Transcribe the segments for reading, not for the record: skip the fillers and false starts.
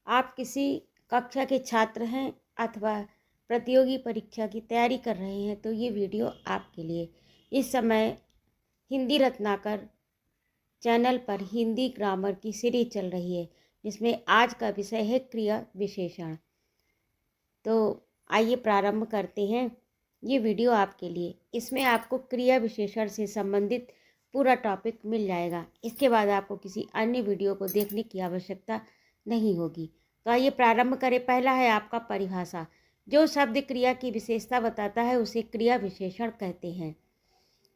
आप किसी कक्षा के छात्र हैं अथवा प्रतियोगी परीक्षा की तैयारी कर रहे हैं तो ये वीडियो आपके लिए। इस समय हिंदी रत्नाकर चैनल पर हिंदी ग्रामर की सीरीज चल रही है जिसमें आज का विषय है क्रिया विशेषण। तो आइए प्रारंभ करते हैं। ये वीडियो आपके लिए। इसमें आपको क्रिया विशेषण से संबंधित पूरा टॉपिक मिल जाएगा। इसके बाद आपको किसी अन्य वीडियो को देखने की आवश्यकता नहीं होगी। तो आइए प्रारंभ करें। पहला है आपका परिभाषा। जो शब्द क्रिया की विशेषता बताता है उसे क्रिया विशेषण कहते हैं।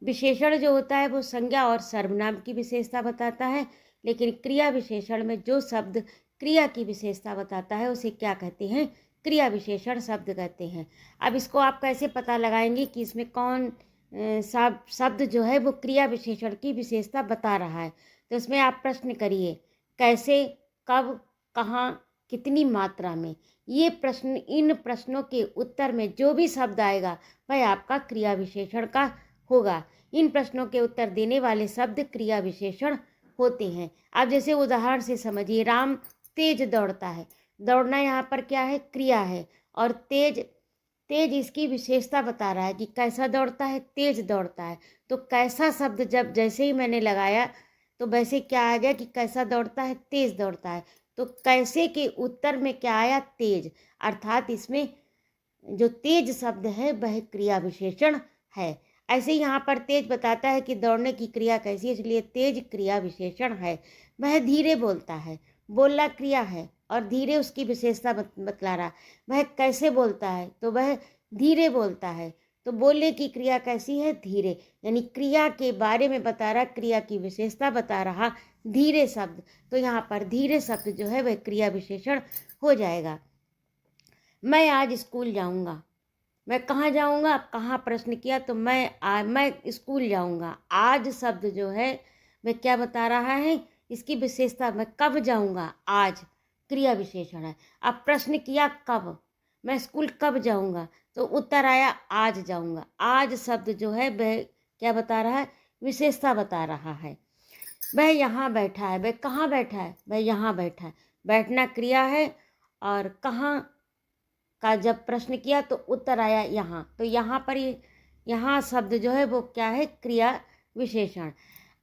विशेषण जो होता है वो संज्ञा और सर्वनाम की विशेषता बताता है, लेकिन क्रिया विशेषण में जो शब्द क्रिया की विशेषता बताता है उसे क्या कहते हैं? क्रिया विशेषण शब्द कहते हैं। अब इसको आप कैसे पता लगाएंगे कि इसमें कौन शब्द जो है वो क्रिया विशेषण की विशेषता बता रहा है? तो इसमें आप प्रश्न करिए, कैसे, कब, कहाँ, कितनी मात्रा में। ये प्रश्न, इन प्रश्नों के उत्तर में जो भी शब्द आएगा वह आपका क्रिया विशेषण का होगा। इन प्रश्नों के उत्तर देने वाले शब्द क्रिया विशेषण होते हैं। अब जैसे उदाहरण से समझिए, राम तेज दौड़ता है। दौड़ना यहाँ पर क्या है? क्रिया है। और तेज, तेज इसकी विशेषता बता रहा है कि कैसा दौड़ता है? तेज दौड़ता है। तो कैसा शब्द जब जैसे ही मैंने लगाया तो वैसे क्या आ गया कि कैसा दौड़ता है? तेज दौड़ता है। तो कैसे के उत्तर में क्या आया? तेज। अर्थात इसमें जो तेज शब्द है वह क्रिया विशेषण है। ऐसे ही यहाँ पर तेज बताता है कि दौड़ने की क्रिया कैसी है, इसलिए तेज क्रिया विशेषण है। वह धीरे बोलता है। बोलना क्रिया है और धीरे उसकी विशेषता बतला रहा। वह कैसे बोलता है? तो वह धीरे बोलता है। तो बोलने की क्रिया कैसी है? धीरे। यानी क्रिया के बारे में बता रहा, क्रिया की विशेषता बता रहा धीरे शब्द। तो यहाँ पर धीरे शब्द जो है वह क्रिया विशेषण हो जाएगा। मैं आज स्कूल जाऊँगा। मैं कहाँ जाऊँगा? अब कहाँ प्रश्न किया तो मैं स्कूल जाऊँगा। आज शब्द जो है वह क्या बता रहा है? इसकी विशेषता। मैं कब जाऊँगा? आज क्रिया विशेषण है। अब प्रश्न किया कब? मैं स्कूल कब जाऊँगा? तो उत्तर आया आज जाऊँगा। आज शब्द जो है वह क्या बता रहा है? विशेषता बता रहा है। वह यहाँ बैठा है। वह कहाँ बैठा है? वह यहाँ बैठा है। बैठना क्रिया है और कहाँ का जब प्रश्न किया तो उत्तर आया यहाँ। तो यहाँ पर यहाँ शब्द जो है वो क्या है? क्रिया विशेषण।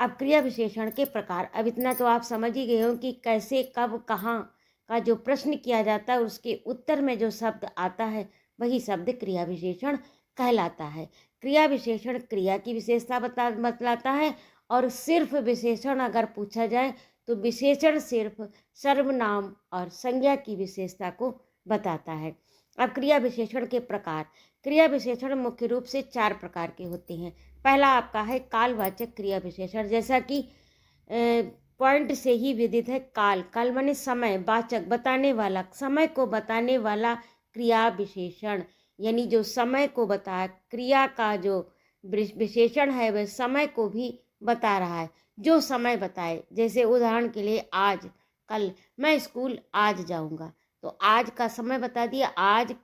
अब क्रिया विशेषण के प्रकार। अब इतना तो आप समझ ही गए हो कि कैसे, कब, कहाँ का जो प्रश्न किया जाता है उसके उत्तर में जो शब्द आता है वही शब्द क्रिया विशेषण कहलाता है। क्रिया विशेषण क्रिया की विशेषता बतलाता है और सिर्फ विशेषण अगर पूछा जाए तो विशेषण सिर्फ सर्वनाम और संज्ञा की विशेषता को बताता है। अब क्रिया विशेषण के प्रकार। क्रिया विशेषण मुख्य रूप से 4 प्रकार के होते हैं। पहला आपका है कालवाचक क्रिया विशेषण। जैसा कि पॉइंट से ही विदित है, काल। काल माने समय, वाचक बताने वाला, समय को बताने वाला क्रिया विशेषण। यानी जो समय को बता, क्रिया का जो विशेषण है वह समय को भी बता रहा है। जो समय बताए, जैसे उदाहरण के लिए आज, कल। मैं स्कूल आज जाऊँगा। तो आज का समय बता दिया, आज,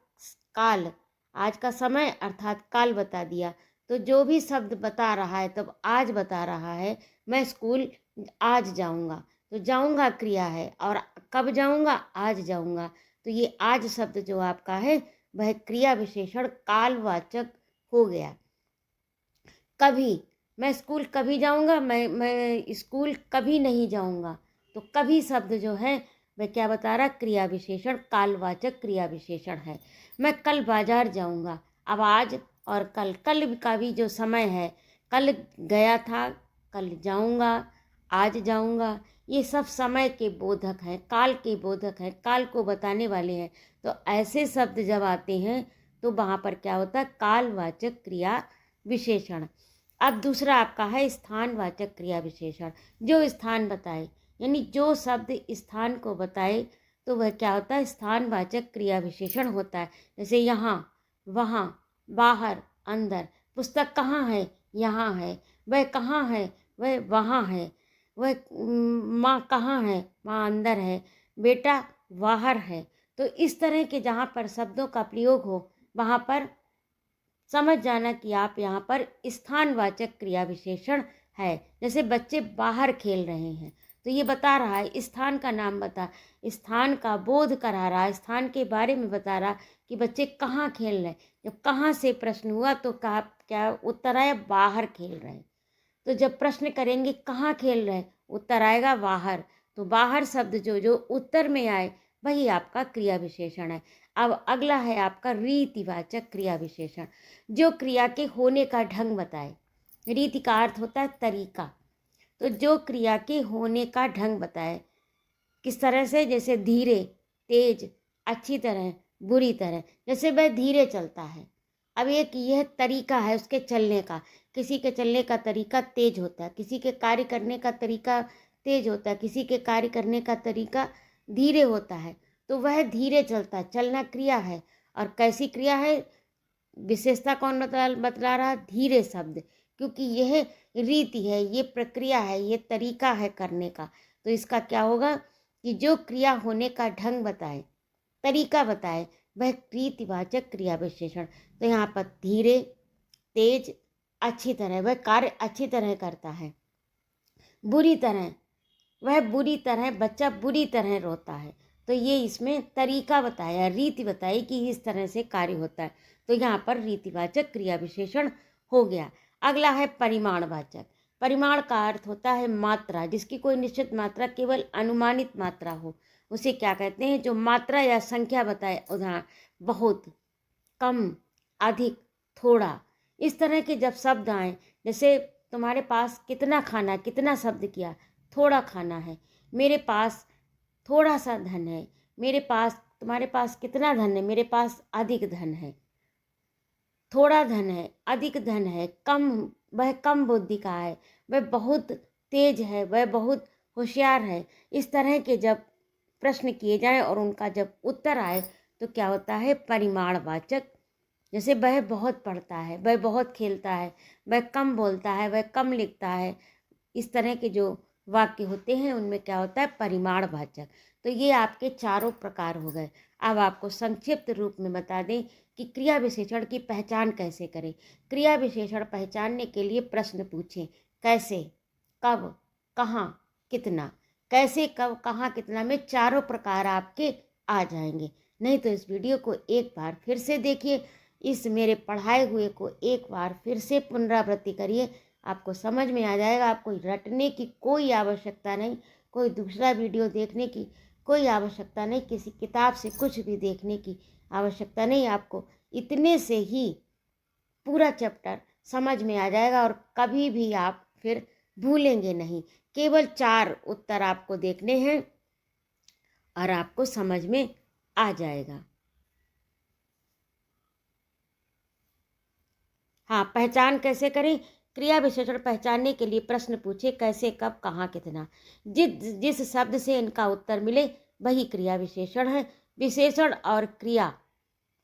काल। आज का समय अर्थात काल बता दिया। तो जो भी शब्द बता रहा है तब आज बता रहा है, मैं स्कूल आज जाऊंगा। तो जाऊंगा क्रिया है और कब जाऊंगा? आज जाऊंगा। तो ये आज शब्द जो आपका है वह क्रिया विशेषण कालवाचक हो गया। कभी, मैं स्कूल कभी जाऊंगा, मैं स्कूल कभी नहीं जाऊंगा। तो कभी शब्द जो है वह क्या बता रहा? क्रिया विशेषण कालवाचक क्रिया विशेषण है। मैं कल बाजार जाऊंगा। अब आज और कल, कल का भी जो समय है, कल गया था, कल जाऊंगा, आज जाऊंगा, ये सब समय के बोधक हैं, काल के बोधक हैं, काल को बताने वाले हैं। तो ऐसे शब्द जब आते हैं तो वहाँ पर क्या होता है? कालवाचक क्रिया विशेषण। अब दूसरा आपका है स्थानवाचक क्रिया विशेषण। जो स्थान बताए, यानी जो शब्द स्थान को बताए तो वह क्या होता है? स्थानवाचक क्रिया विशेषण होता है। जैसे यहाँ, वहाँ, बाहर, अंदर। पुस्तक कहाँ है? यहाँ है। वह कहाँ है? वह वहाँ है। वह माँ कहाँ है? माँ अंदर है। बेटा बाहर है। तो इस तरह के जहाँ पर शब्दों का प्रयोग हो वहाँ पर समझ जाना कि आप यहाँ पर स्थानवाचक क्रिया विशेषण है। जैसे बच्चे बाहर खेल रहे हैं तो ये बता रहा है, स्थान का नाम बता, स्थान का बोध करा रहा है, स्थान के बारे में बता रहा कि बच्चे कहाँ खेल रहे हैं। जब कहाँ से प्रश्न हुआ तो कहा क्या उत्तर आया, बाहर खेल रहे हैं। तो जब प्रश्न करेंगे कहाँ खेल रहे हैं, उत्तर आएगा बाहर। तो बाहर शब्द जो जो उत्तर में आए वही आपका क्रिया विशेषण है। अब अगला है आपका रीतिवाचक क्रिया विशेषण, जो क्रिया के होने का ढंग बताए। रीति का अर्थ होता है तरीका, तो जो क्रिया के होने का ढंग बताए। किस तरह से, जैसे धीरे, तेज, अच्छी तरह, बुरी तरह। जैसे वह धीरे चलता है, अब एक यह तरीका है उसके चलने का। किसी के चलने का तरीका तेज होता है, किसी के कार्य करने का तरीका तेज होता है, किसी के कार्य करने का तरीका धीरे होता है। तो वह धीरे चलता है, चलना क्रिया है। और कैसी क्रिया है, विशेषता कौन बतला रहा, धीरे शब्द, क्योंकि यह रीति है, ये प्रक्रिया है, ये तरीका है करने का। तो इसका क्या होगा कि जो क्रिया होने का ढंग बताए, तरीका बताए, वह रीतिवाचक क्रिया विशेषण। तो यहाँ पर धीरे, तेज, अच्छी तरह, वह कार्य अच्छी तरह करता है। बुरी तरह, वह बुरी तरह, बच्चा बुरी तरह रोता है। तो ये इसमें तरीका बताया, रीति बताई कि इस तरह से कार्य होता है। तो यहाँ पर रीतिवाचक क्रिया विशेषण हो गया। अगला है परिमाणवाचक। परिमाण का अर्थ होता है मात्रा, जिसकी कोई निश्चित मात्रा केवल अनुमानित मात्रा हो, उसे क्या कहते हैं, जो मात्रा या संख्या बताए। उदाहरण, बहुत, कम, अधिक, थोड़ा। इस तरह के जब शब्द आए, जैसे तुम्हारे पास कितना खाना, कितना शब्द किया, थोड़ा खाना है। मेरे पास थोड़ा सा धन है, मेरे पास, तुम्हारे पास कितना धन है, मेरे पास अधिक धन है। थोड़ा धन है, अधिक धन है, कम, वह कम बुद्धि का है, वह बहुत तेज है, वह बहुत होशियार है। इस तरह के जब प्रश्न किए जाएं और उनका जब उत्तर आए तो क्या होता है, परिमाणवाचक। जैसे वह बहुत पढ़ता है, वह बहुत खेलता है, वह कम बोलता है, वह कम लिखता है। इस तरह के जो वाक्य होते हैं उनमें क्या होता है, परिमाणवाचक। तो ये आपके चारों प्रकार हो गए। अब आपको संक्षिप्त रूप में बता दें कि क्रिया विशेषण की पहचान कैसे करें। क्रिया विशेषण पहचानने के लिए प्रश्न पूछें, कैसे, कब, कहाँ, कितना। कैसे, कब, कहाँ, कितना में चारों प्रकार आपके आ जाएंगे। नहीं तो इस वीडियो को एक बार फिर से देखिए, इस मेरे पढ़ाए हुए को एक बार फिर से पुनरावृत्ति करिए, आपको समझ में आ जाएगा। आपको रटने की कोई आवश्यकता नहीं, कोई दूसरा वीडियो देखने की कोई आवश्यकता नहीं, किसी किताब से कुछ भी देखने की आवश्यकता नहीं। आपको इतने से ही पूरा चैप्टर समझ में आ जाएगा और कभी भी आप फिर भूलेंगे नहीं। केवल 4 उत्तर आपको देखने हैं और आपको समझ में आ जाएगा। हाँ, पहचान कैसे करें। क्रिया विशेषण पहचानने के लिए प्रश्न पूछे, कैसे, कब, कहाँ, कितना। जिस शब्द से इनका उत्तर मिले वही क्रिया विशेषण है। विशेषण और क्रिया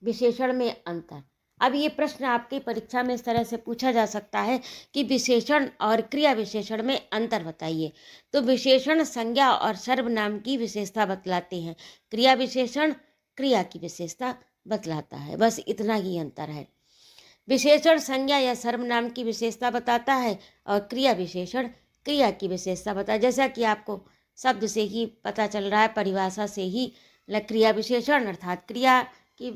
विशेषण में अंतर। अब ये प्रश्न आपकी परीक्षा में इस तरह से पूछा जा सकता है कि विशेषण और क्रिया विशेषण में अंतर बताइए। तो विशेषण संज्ञा और सर्वनाम की विशेषता बतलाते हैं, क्रिया विशेषण क्रिया की विशेषता बतलाता है। बस इतना ही अंतर है। विशेषण संज्ञा या सर्वनाम की विशेषता बताता है और क्रिया विशेषण क्रिया की विशेषता बताता है। जैसा कि आपको शब्द से ही पता चल रहा है, परिभाषा से ही, क्रिया विशेषण अर्थात क्रिया की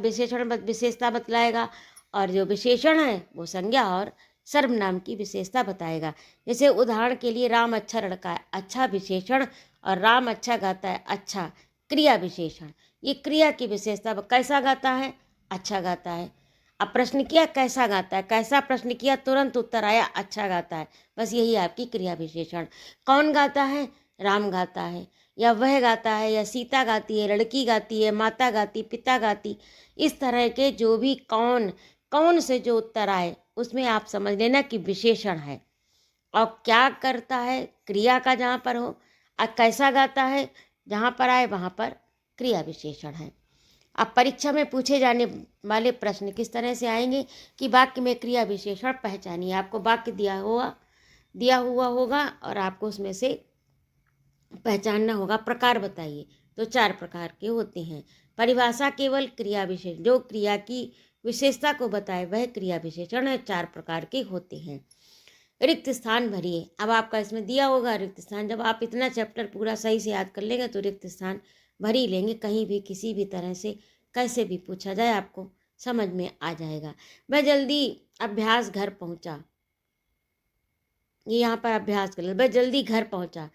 विशेषण विशेषता बतलाएगा, और जो विशेषण है वो संज्ञा और सर्वनाम की विशेषता बताएगा। जैसे उदाहरण के लिए, राम अच्छा लड़का है, अच्छा विशेषण, और राम अच्छा गाता है, अच्छा क्रिया विशेषण। ये क्रिया की विशेषता, कैसा गाता है, अच्छा गाता है। अब प्रश्न किया कैसा गाता है, कैसा प्रश्न किया, तुरंत उत्तर आया अच्छा गाता है। बस यही आपकी क्रिया विशेषण। कौन गाता है, राम गाता है, या वह गाता है, या सीता गाती है, लड़की गाती है, माता गाती, पिता गाती। इस तरह के जो भी कौन कौन से जो उत्तर आए उसमें आप समझ लेना कि विशेषण है। और क्या करता है, क्रिया का जहाँ पर हो, कैसा गाता है जहाँ पर आए वहाँ पर क्रिया विशेषण है। अब परीक्षा में पूछे जाने वाले प्रश्न किस तरह से आएंगे कि वाक्य में क्रिया विशेषण पहचानिए। आपको वाक्य दिया हुआ होगा और आपको उसमें से पहचानना होगा। प्रकार बताइए, तो 4 प्रकार के होते हैं। परिभाषा केवल क्रिया विशेषण, जो क्रिया की विशेषता को बताए वह क्रिया विशेषण है, 4 प्रकार के होते हैं। रिक्त स्थान भरिए। अब आपका इसमें दिया होगा रिक्त स्थान। जब आप इतना चैप्टर पूरा सही से याद कर लेंगे तो रिक्त स्थान भर ही लेंगे। कहीं भी किसी भी तरह से कैसे भी पूछा जाए आपको समझ में आ जाएगा। वह जल्दी अभ्यास घर पहुंचा, ये यहाँ पर अभ्यास कर लो। वह जल्दी घर पहुंचा,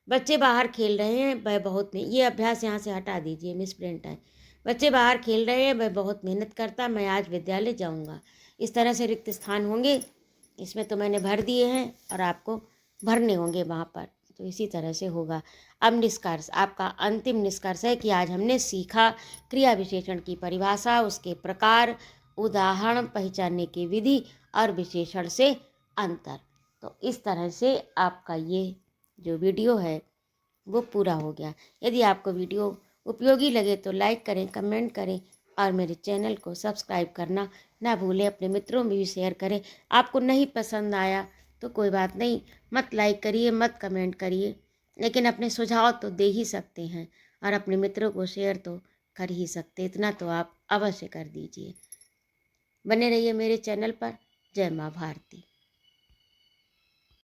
बच्चे बाहर खेल रहे हैं, वह बहुत में, ये अभ्यास यहाँ से हटा दीजिए, मिस प्रिंट है। बच्चे बाहर खेल रहे हैं, वह बहुत मेहनत करता, मैं आज विद्यालय जाऊँगा। इस तरह से रिक्त स्थान होंगे, इसमें तो मैंने भर दिए हैं और आपको भरने होंगे वहाँ पर। तो इसी तरह से होगा। अब निष्कर्ष, आपका अंतिम निष्कर्ष है कि आज हमने सीखा क्रिया विशेषण की परिभाषा, उसके प्रकार, उदाहरण, पहचानने की विधि और विशेषण से अंतर। तो इस तरह से आपका ये जो वीडियो है वो पूरा हो गया। यदि आपको वीडियो उपयोगी लगे तो लाइक करें, कमेंट करें और मेरे चैनल को सब्सक्राइब करना ना भूलें। अपने मित्रों में भी शेयर करें। आपको नहीं पसंद आया तो कोई बात नहीं, मत लाइक करिए, मत कमेंट करिए, लेकिन अपने सुझाव तो दे ही सकते हैं और अपने मित्रों को शेयर तो कर ही सकते। इतना तो आप अवश्य कर दीजिए। बने रहिए मेरे चैनल पर। जय माँ भारती।